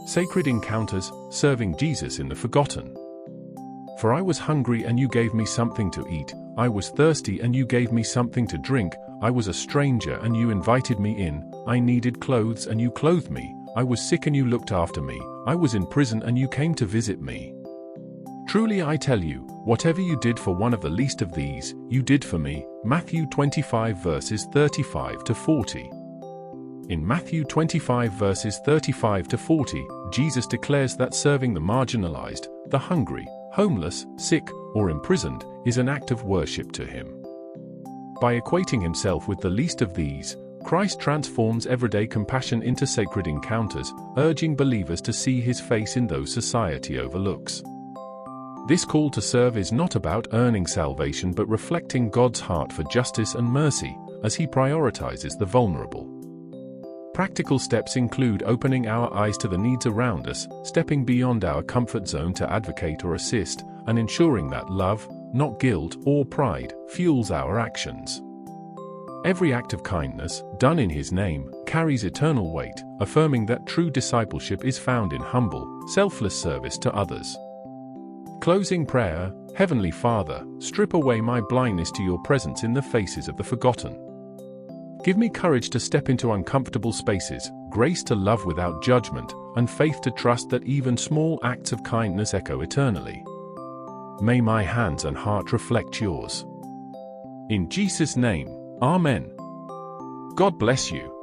Sacred encounters, serving Jesus in the forgotten. For I was hungry and you gave me something to eat, I was thirsty and you gave me something to drink, I was a stranger and you invited me in, I needed clothes and you clothed me, I was sick and you looked after me, I was in prison and you came to visit me. Truly I tell you, whatever you did for one of the least of these, you did for me. Matthew 25 verses 35 to 40. In Matthew 25 verses 35 to 40, Jesus declares that serving the marginalized, the hungry, homeless, sick, or imprisoned, is an act of worship to him. By equating himself with the least of these, Christ transforms everyday compassion into sacred encounters, urging believers to see his face in those society overlooks. This call to serve is not about earning salvation but reflecting God's heart for justice and mercy, as he prioritizes the vulnerable. Practical steps include opening our eyes to the needs around us, stepping beyond our comfort zone to advocate or assist, and ensuring that love, not guilt or pride, fuels our actions. Every act of kindness, done in his name, carries eternal weight, affirming that true discipleship is found in humble, selfless service to others. Closing prayer. Heavenly Father, strip away my blindness to your presence in the faces of the forgotten. Give me courage to step into uncomfortable spaces, grace to love without judgment, and faith to trust that even small acts of kindness echo eternally. May my hands and heart reflect yours. In Jesus' name, Amen. God bless you.